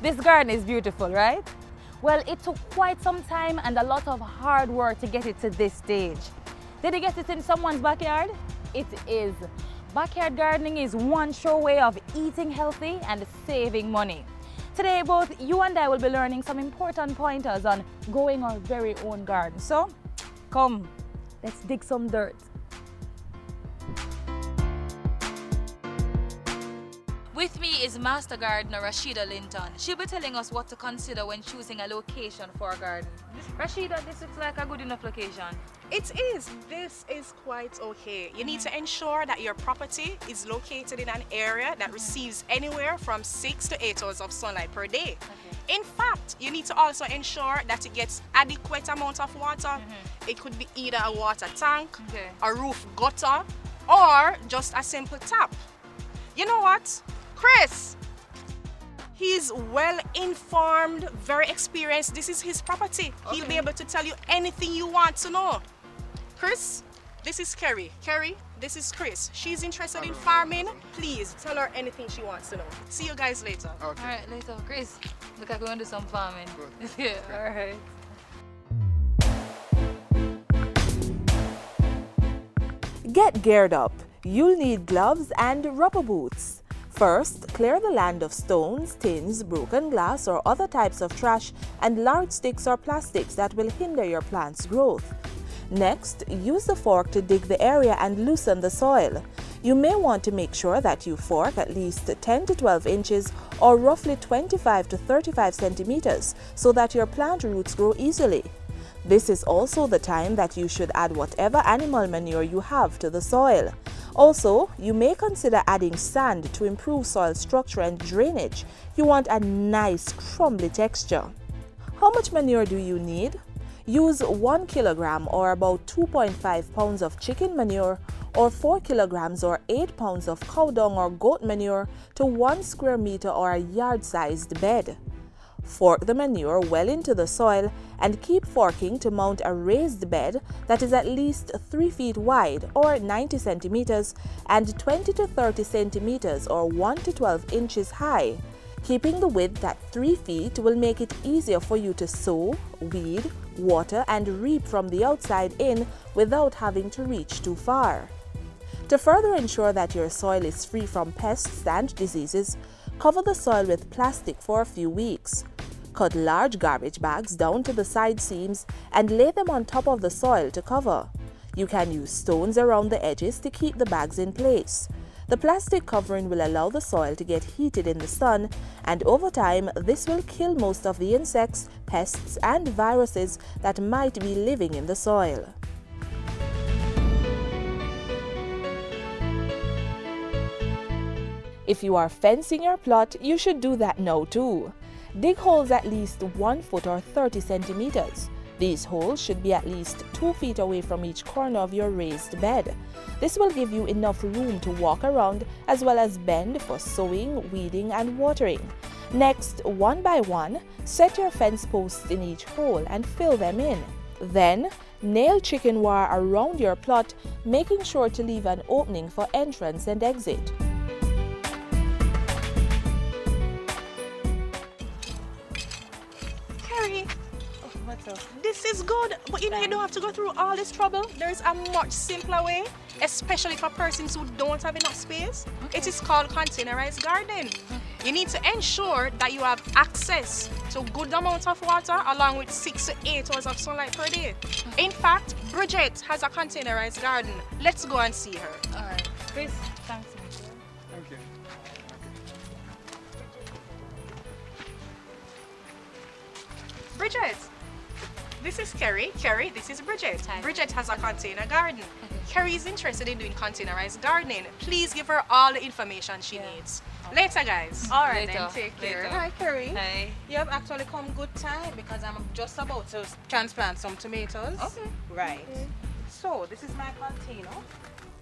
This garden is beautiful, right? Well, it took quite some time and a lot of hard work to get it to this stage. Did you get it in someone's backyard? It is. Backyard gardening is one sure way of eating healthy and saving money. Today, both you and I will be learning some important pointers on growing our very own garden. So, come, let's dig some dirt. With me is Master Gardener Rashida Linton. She'll be telling us what to consider when choosing a location for a garden. Rashida, this looks like a good enough location. It is. This is quite okay. You need to ensure that your property is located in an area that receives anywhere from 6 to 8 hours of sunlight per day. In fact, you need to also ensure that it gets adequate amount of water. It could be either a water tank, a roof gutter, or just a simple tap. You know what? Chris, he's well informed, very experienced. This is his property. He'll be able to tell you anything you want to know. Chris, this is Kerry. Kerry, this is Chris. She's interested in farming. Please tell her anything she wants to know. See you guys later. Okay. All right, later. Chris, look like we're going to do some farming. Yeah, all right. Get geared up. You'll need gloves and rubber boots. First, clear the land of stones, tins, broken glass or other types of trash and large sticks or plastics that will hinder your plant's growth. Next, use the fork to dig the area and loosen the soil. You may want to make sure that you fork at least 10 to 12 inches or roughly 25 to 35 centimeters so that your plant roots grow easily. This is also the time that you should add whatever animal manure you have to the soil. Also, you may consider adding sand to improve soil structure and drainage. You want a nice crumbly texture. How much manure do you need? Use 1 kilogram or about 2.5 pounds of chicken manure or 4 kilograms or 8 pounds of cow dung or goat manure to 1 square meter or a yard-sized bed. Fork the manure well into the soil and keep forking to mount a raised bed that is at least 3 feet wide or 90 centimeters and 20 to 30 centimeters or 1 to 12 inches high. Keeping the width at 3 feet will make it easier for you to sow, weed, water and reap from the outside in without having to reach too far. To further ensure that your soil is free from pests and diseases, cover the soil with plastic for a few weeks. Cut large garbage bags down to the side seams and lay them on top of the soil to cover. You can use stones around the edges to keep the bags in place. The plastic covering will allow the soil to get heated in the sun, and over time, this will kill most of the insects, pests, and viruses that might be living in the soil. If you are fencing your plot, you should do that now too. Dig holes at least 1 foot or 30 centimeters. These holes should be at least 2 feet away from each corner of your raised bed. This will give you enough room to walk around as well as bend for sowing, weeding and watering. Next, one by one, set your fence posts in each hole and fill them in. Then, nail chicken wire around your plot, making sure to leave an opening for entrance and exit. Kerry, this is good, but you know you don't have to go through all this trouble. There is a much simpler way, especially for persons who don't have enough space. It is called containerized gardening. You need to ensure that you have access to good amount of water along with 6 to 8 hours of sunlight per day. In fact, Bridget has a containerized garden. Let's go and see her. All right. Chris, thanks. Thank you. Bridget, this is Kerry. Kerry, this is Bridget. Hi. Bridget has a container garden. Kerry is interested in doing containerized gardening. Please give her all the information she needs. Later, guys. All right, Later. then take care. Later. Hi, Kerry. Hi. You have actually come good time because I'm just about to transplant some tomatoes. Okay. Right. So this is my container.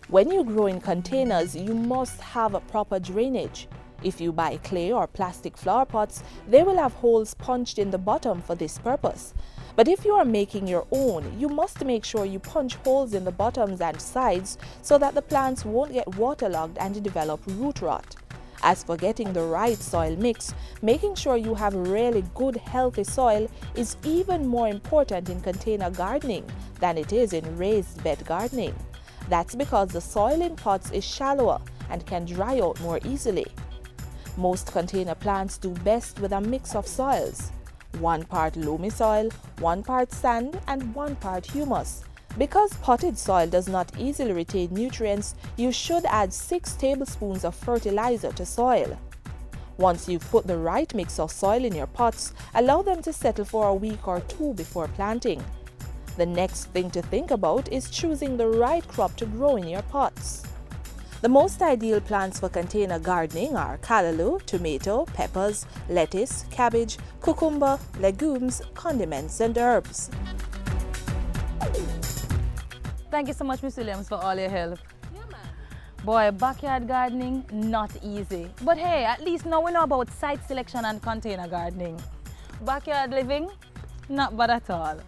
When you grow in containers, you must have a proper drainage. If you buy clay or plastic flower pots, they will have holes punched in the bottom for this purpose. But if you are making your own, you must make sure you punch holes in the bottoms and sides so that the plants won't get waterlogged and develop root rot. As for getting the right soil mix, making sure you have really good, healthy soil is even more important in container gardening than it is in raised bed gardening. That's because the soil in pots is shallower and can dry out more easily. Most container plants do best with a mix of soils. 1 part loamy soil, 1 part sand, and 1 part humus. Because potted soil does not easily retain nutrients, you should add 6 tablespoons of fertilizer to soil. Once you've put the right mix of soil in your pots, allow them to settle for a week or 2 before planting. The next thing to think about is choosing the right crop to grow in your pots. The most ideal plants for container gardening are callaloo, tomato, peppers, lettuce, cabbage, cucumber, legumes, condiments, and herbs. Thank you so much, Miss Williams, for all your help. Yeah, man. Boy, backyard gardening, not easy. But hey, at least now we know about site selection and container gardening. Backyard living, not bad at all.